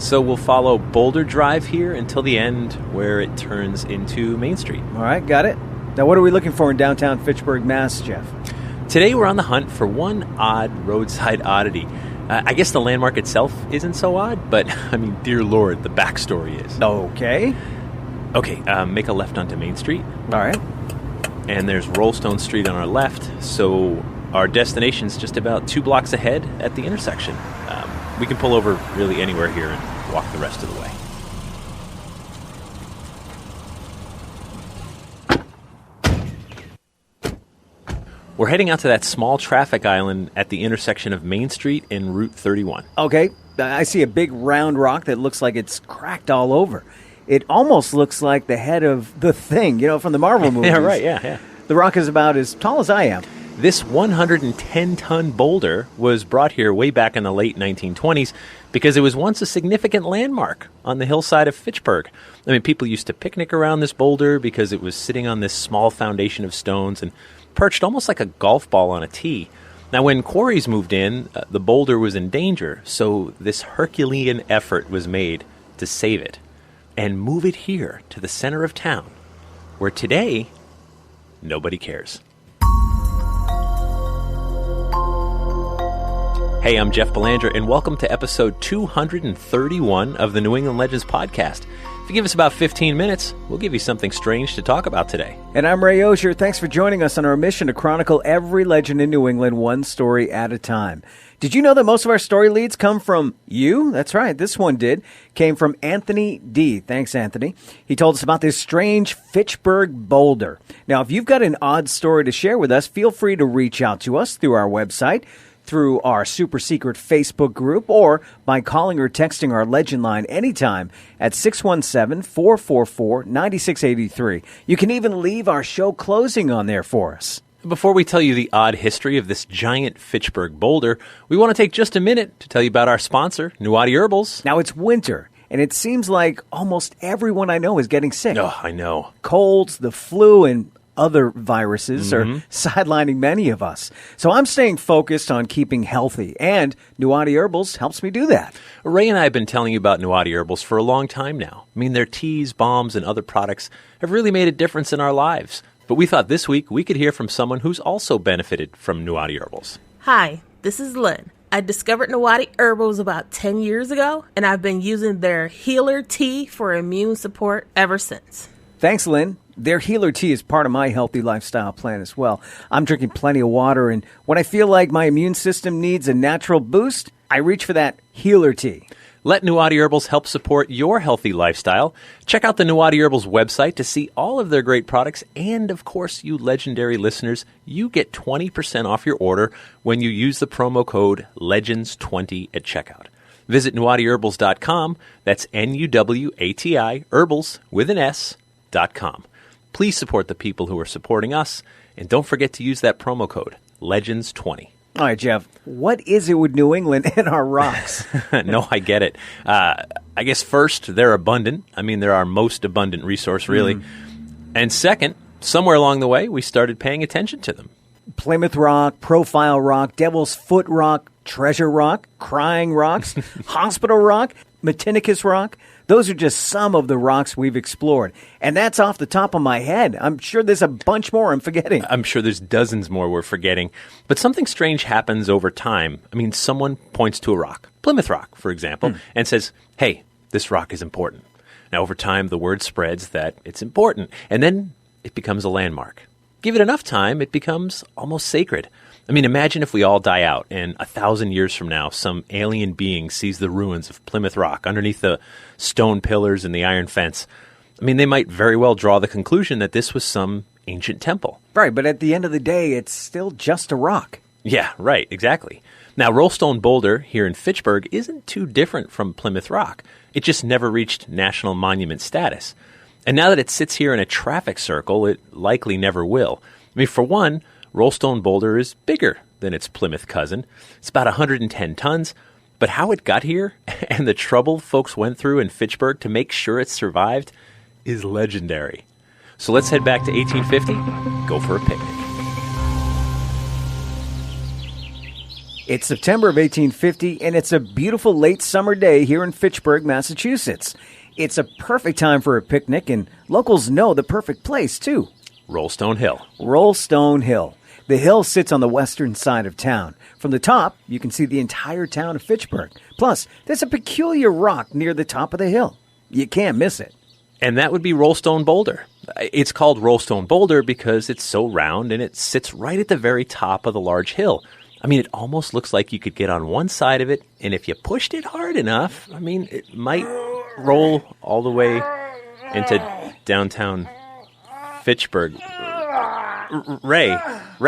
So we'll follow Boulder Drive here until the end where it turns into Main Street. All right, got it. Now, what are we looking for in downtown Fitchburg, Mass, Jeff? Today we're on the hunt for one odd roadside oddity. I guess the landmark itself isn't so odd, but, I mean, dear Lord, the backstory is. Okay. Okay, make a left onto Main Street. All right. And there's Rollstone Street on our left, so our destination's just about 2 blocks ahead at the intersection. We can pull over really anywhere here and walk the rest of the way. We're heading out to that small traffic island at the intersection of Main Street and Route 31. Okay, I see a big round rock that looks like it's cracked all over. It almost looks like the head of the Thing, from the Marvel movies. Yeah, right, yeah. The rock is about as tall as I am. This 110-ton boulder was brought here way back in the late 1920s because it was once a significant landmark on the hillside of Fitchburg. I mean, people used to picnic around this boulder because it was sitting on this small foundation of stones and perched almost like a golf ball on a tee. Now, when quarries moved in, the boulder was in danger, so this Herculean effort was made to save it and move it here to the center of town, where today, nobody cares. Hey, I'm Jeff Belanger, and welcome to episode 231 of the New England Legends podcast. If you give us about 15 minutes, we'll give you something strange to talk about today. And I'm Ray Auger. Thanks for joining us on our mission to chronicle every legend in New England one story at a time. Did you know that most of our story leads come from you? That's right, this one did. Came from Anthony D. Thanks, Anthony. He told us about this strange Fitchburg boulder. Now, if you've got an odd story to share with us, feel free to reach out to us through our website, through our super secret Facebook group, or by calling or texting our legend line anytime at 617-444-9683. You can even leave our show closing on there for us. Before we tell you the odd history of this giant Fitchburg boulder, we want to take just a minute to tell you about our sponsor, Nuati Herbals. Now, it's winter, and it seems like almost everyone I know is getting sick. Oh, I know. Colds, the flu, and other viruses are sidelining many of us. So I'm staying focused on keeping healthy, and Nuati Herbals helps me do that. Ray and I have been telling you about Nuati Herbals for a long time now. I mean, their teas, balms, and other products have really made a difference in our lives. But we thought this week we could hear from someone who's also benefited from Nuati Herbals. Hi, this is Lynn. I discovered Nuati Herbals about 10 years ago, and I've been using their Healer Tea for immune support ever since. Thanks, Lynn. Their Healer Tea is part of my healthy lifestyle plan as well. I'm drinking plenty of water, and when I feel like my immune system needs a natural boost, I reach for that Healer Tea. Let Nuati Herbals help support your healthy lifestyle. Check out the Nuati Herbals website to see all of their great products. And, of course, you legendary listeners, you get 20% off your order when you use the promo code LEGENDS20 at checkout. Visit NuatiHerbals.com. That's Nuwati, herbals with an S.com. Please support the people who are supporting us. And don't forget to use that promo code, LEGENDS20. All right, Jeff, what is it with New England and our rocks? No, I get it. I guess first, they're abundant. I mean, they're our most abundant resource, really. And second, somewhere along the way, we started paying attention to them. Plymouth Rock, Profile Rock, Devil's Foot Rock, Treasure Rock, Crying Rocks, Hospital Rock, Matinicus Rock. Those are just some of the rocks we've explored. And that's off the top of my head. I'm sure there's a bunch more I'm forgetting. I'm sure there's dozens more we're forgetting. But something strange happens over time. I mean, someone points to a rock, Plymouth Rock, for example, and says, hey, this rock is important. Now, over time, the word spreads that it's important. And then it becomes a landmark. Give it enough time, it becomes almost sacred. I mean, imagine if we all die out and 1,000 years from now, some alien being sees the ruins of Plymouth Rock underneath the stone pillars and the iron fence. I mean, they might very well draw the conclusion that this was some ancient temple. Right, but at the end of the day, it's still just a rock. Yeah, right, exactly. Now, Rollstone Boulder here in Fitchburg isn't too different from Plymouth Rock. It just never reached national monument status. And now that it sits here in a traffic circle, it likely never will. I mean, for one, Rollstone Boulder is bigger than its Plymouth cousin. It's about 110 tons. But how it got here and the trouble folks went through in Fitchburg to make sure it survived is legendary. So let's head back to 1850, go for a picnic. It's September of 1850, and it's a beautiful late summer day here in Fitchburg, Massachusetts. It's a perfect time for a picnic, and locals know the perfect place, too. Rollstone Hill. Rollstone Hill. The hill sits on the western side of town. From the top, you can see the entire town of Fitchburg. Plus, there's a peculiar rock near the top of the hill. You can't miss it. And that would be Rollstone Boulder. It's called Rollstone Boulder because it's so round and it sits right at the very top of the large hill. I mean, it almost looks like you could get on one side of it, and if you pushed it hard enough, I mean, it might roll all the way into downtown Fitchburg. Ray,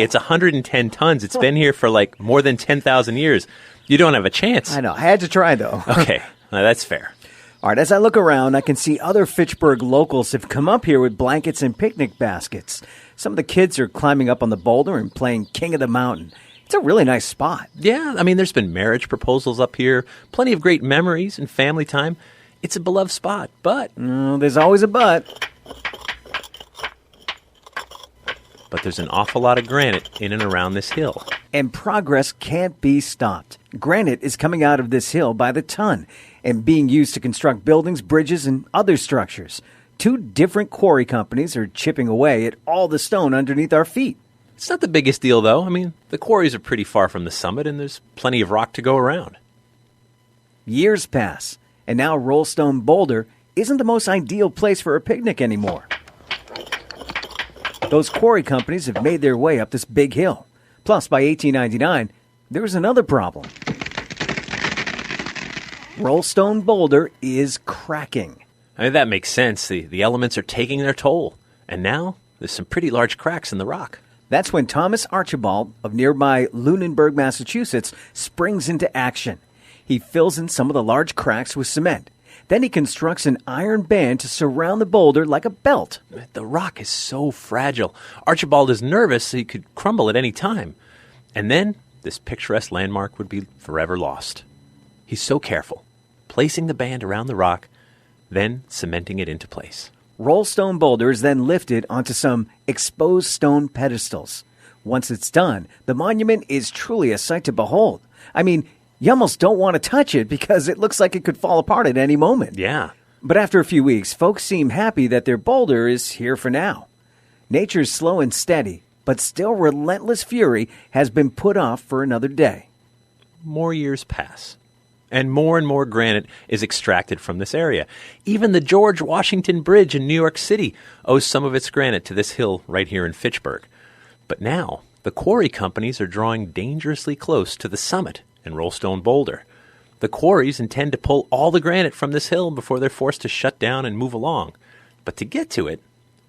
it's 110 tons. It's been here for like more than 10,000 years. You don't have a chance. I know. I had to try, though. Okay, that's fair. All right, as I look around, I can see other Fitchburg locals have come up here with blankets and picnic baskets. Some of the kids are climbing up on the boulder and playing King of the Mountain. It's a really nice spot. Yeah, I mean, there's been marriage proposals up here, plenty of great memories and family time. It's a beloved spot, but... there's always a but. But there's an awful lot of granite in and around this hill. And progress can't be stopped. Granite is coming out of this hill by the ton and being used to construct buildings, bridges, and other structures. 2 different quarry companies are chipping away at all the stone underneath our feet. It's not the biggest deal, though. I mean, the quarries are pretty far from the summit, and there's plenty of rock to go around. Years pass, and now Rollstone Boulder isn't the most ideal place for a picnic anymore. Those quarry companies have made their way up this big hill. Plus, by 1899, there was another problem. Rollstone Boulder is cracking. I mean, that makes sense. The elements are taking their toll. And now, there's some pretty large cracks in the rock. That's when Thomas Archibald of nearby Lunenburg, Massachusetts, springs into action. He fills in some of the large cracks with cement. Then he constructs an iron band to surround the boulder like a belt. The rock is so fragile. Archibald is nervous he could crumble at any time. And then this picturesque landmark would be forever lost. He's so careful, placing the band around the rock, then cementing it into place. Rollstone Boulder is then lifted onto some exposed stone pedestals. Once it's done, the monument is truly a sight to behold. I mean, you almost don't want to touch it because it looks like it could fall apart at any moment. Yeah. But after a few weeks, folks seem happy that their boulder is here for now. Nature's slow and steady, but still relentless fury has been put off for another day. More years pass, and more granite is extracted from this area. Even the George Washington Bridge in New York City owes some of its granite to this hill right here in Fitchburg. But now, the quarry companies are drawing dangerously close to the summit in Rollstone Boulder. The quarries intend to pull all the granite from this hill before they're forced to shut down and move along. But to get to it,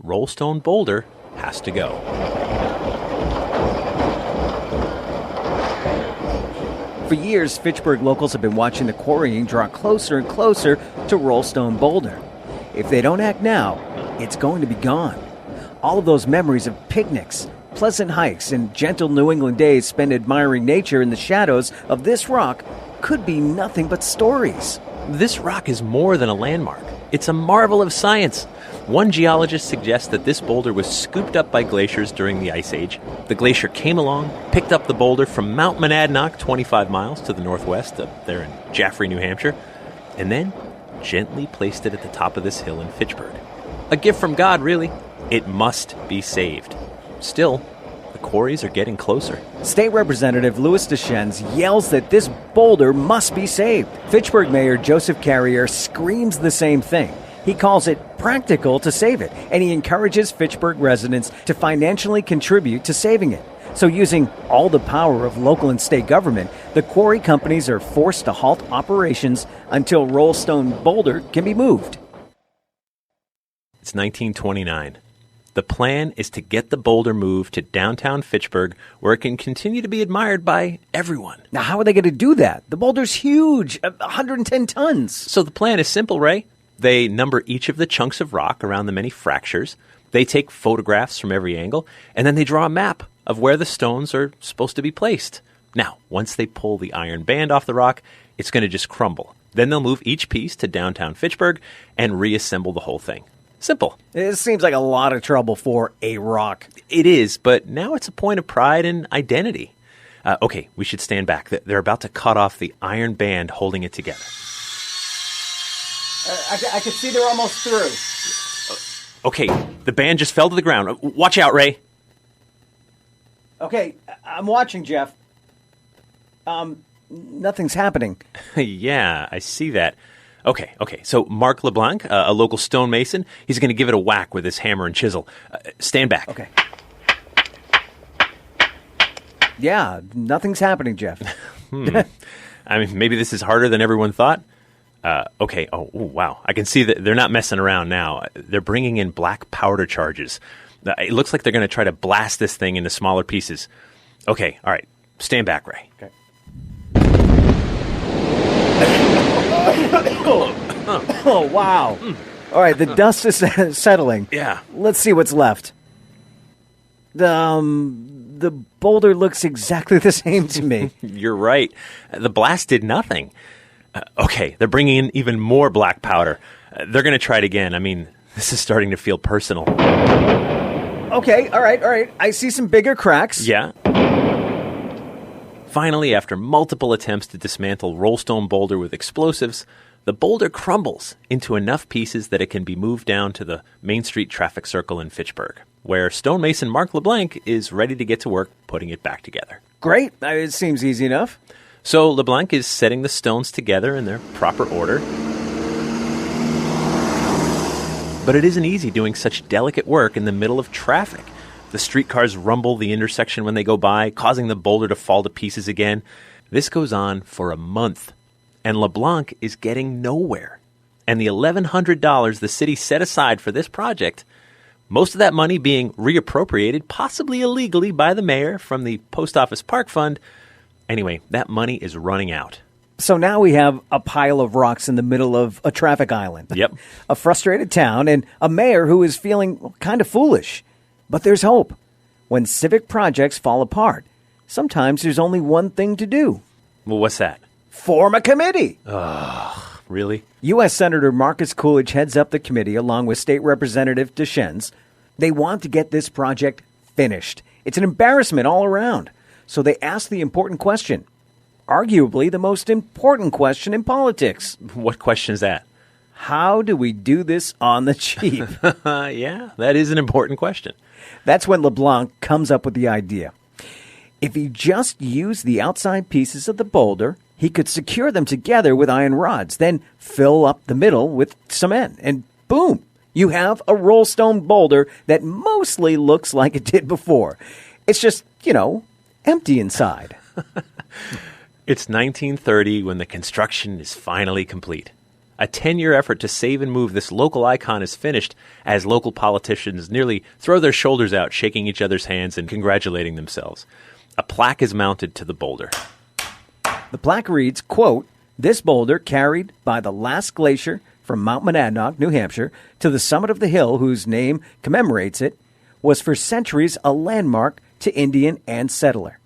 Rollstone Boulder has to go. For years, Fitchburg locals have been watching the quarrying draw closer and closer to Rollstone Boulder. If they don't act now, it's going to be gone. All of those memories of picnics, pleasant hikes, and gentle New England days spent admiring nature in the shadows of this rock could be nothing but stories. This rock is more than a landmark. It's a marvel of science. One geologist suggests that this boulder was scooped up by glaciers during the Ice Age. The glacier came along, picked up the boulder from Mount Monadnock, 25 miles to the northwest, up there in Jaffrey, New Hampshire, and then gently placed it at the top of this hill in Fitchburg. A gift from God, really. It must be saved. Still, the quarries are getting closer. State Representative Louis Deschennes yells that this boulder must be saved. Fitchburg Mayor Joseph Carrier screams the same thing. He calls it practical to save it, and he encourages Fitchburg residents to financially contribute to saving it. So using all the power of local and state government, the quarry companies are forced to halt operations until Rollstone Boulder can be moved. It's 1929. The plan is to get the boulder moved to downtown Fitchburg, where it can continue to be admired by everyone. Now, how are they going to do that? The boulder's huge, 110 tons. So the plan is simple, Ray. They number each of the chunks of rock around the many fractures. They take photographs from every angle, and then they draw a map of where the stones are supposed to be placed. Now, once they pull the iron band off the rock, it's going to just crumble. Then they'll move each piece to downtown Fitchburg and reassemble the whole thing. Simple. It seems like a lot of trouble for a rock. It is, but now it's a point of pride and identity. Okay, we should stand back. They're about to cut off the iron band holding it together. I can see they're almost through. Okay, the band just fell to the ground. Watch out, Ray. Okay, I'm watching, Jeff. Nothing's happening. Yeah, I see that. Okay. So Mark LeBlanc, a local stonemason, he's going to give it a whack with his hammer and chisel. Stand back. Okay. Yeah, nothing's happening, Jeff. I mean, maybe this is harder than everyone thought. Okay. Oh, wow. I can see that they're not messing around now. They're bringing in black powder charges. It looks like they're going to try to blast this thing into smaller pieces. Okay. All right. Stand back, Ray. Okay. Oh, wow. All right, the dust is settling. Yeah. Let's see what's left. The boulder looks exactly the same to me. You're right. The blast did nothing. Okay, they're bringing in even more black powder. They're going to try it again. I mean, this is starting to feel personal. Okay, all right. I see some bigger cracks. Yeah. Finally, after multiple attempts to dismantle Rollstone Boulder with explosives, the boulder crumbles into enough pieces that it can be moved down to the Main Street traffic circle in Fitchburg, where stonemason Mark LeBlanc is ready to get to work putting it back together. Great. It seems easy enough. So LeBlanc is setting the stones together in their proper order. But it isn't easy doing such delicate work in the middle of traffic. The streetcars rumble the intersection when they go by, causing the boulder to fall to pieces again. This goes on for a month, and LeBlanc is getting nowhere. And the $1,100 the city set aside for this project, most of that money being reappropriated, possibly illegally, by the mayor from the Post Office Park Fund. Anyway, that money is running out. So now we have a pile of rocks in the middle of a traffic island. Yep. A frustrated town and a mayor who is feeling kind of foolish. But there's hope. When civic projects fall apart, sometimes there's only one thing to do. Well, what's that? Form a committee. Really? U.S. Senator Marcus Coolidge heads up the committee along with State Representative Deschennes. They want to get this project finished. It's an embarrassment all around. So they ask the important question. Arguably the most important question in politics. What question is that? How do we do this on the cheap? Yeah, that is an important question. That's when LeBlanc comes up with the idea. If he just used the outside pieces of the boulder, he could secure them together with iron rods, then fill up the middle with cement, and boom, you have a Rollstone Boulder that mostly looks like it did before. It's just, empty inside. It's 1930 when the construction is finally complete. A 10-year effort to save and move this local icon is finished as local politicians nearly throw their shoulders out, shaking each other's hands and congratulating themselves. A plaque is mounted to the boulder. The plaque reads, quote, "This boulder carried by the last glacier from Mount Monadnock, New Hampshire, to the summit of the hill whose name commemorates it, was for centuries a landmark to Indian and settler.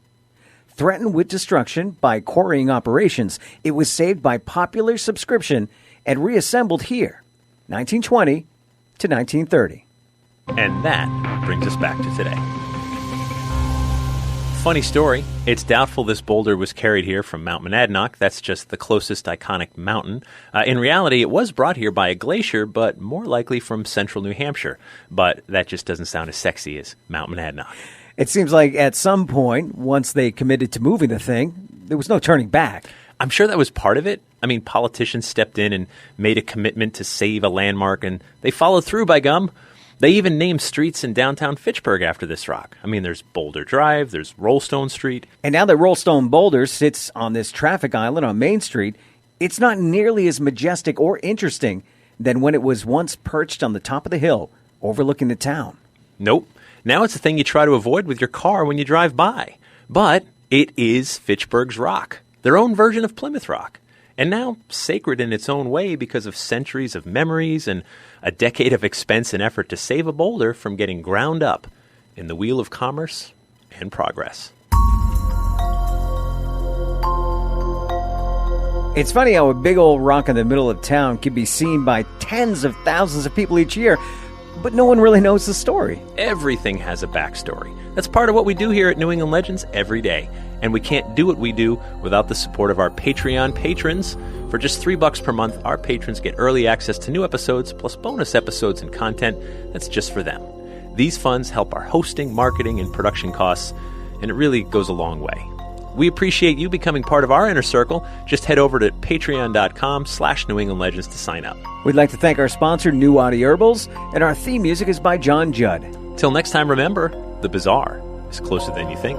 Threatened with destruction by quarrying operations, it was saved by popular subscription and reassembled here, 1920 to 1930. And that brings us back to today. Funny story, it's doubtful this boulder was carried here from Mount Monadnock. That's just the closest iconic mountain. In reality, it was brought here by a glacier, but more likely from central New Hampshire. But that just doesn't sound as sexy as Mount Monadnock. It seems like at some point, once they committed to moving the thing, there was no turning back. I'm sure that was part of it. I mean, politicians stepped in and made a commitment to save a landmark, and they followed through, by gum. They even named streets in downtown Fitchburg after this rock. I mean, there's Boulder Drive, there's Rollstone Street. And now that Rollstone Boulder sits on this traffic island on Main Street, it's not nearly as majestic or interesting than when it was once perched on the top of the hill, overlooking the town. Nope. Now it's a thing you try to avoid with your car when you drive by. But it is Fitchburg's rock, their own version of Plymouth Rock. And now sacred in its own way because of centuries of memories and a decade of expense and effort to save a boulder from getting ground up in the wheel of commerce and progress. It's funny how a big old rock in the middle of town can be seen by tens of thousands of people each year, but no one really knows the story. Everything has a backstory. That's part of what we do here at New England Legends every day. And we can't do what we do without the support of our Patreon patrons. For just $3 per month, our patrons get early access to new episodes, plus bonus episodes and content that's just for them. These funds help our hosting, marketing, and production costs, and it really goes a long way. We appreciate you becoming part of our inner circle. Just head over to patreon.com/New England Legends to sign up. We'd like to thank our sponsor, New Audi Herbals, and our theme music is by John Judd. Till next time, remember, the bizarre is closer than you think.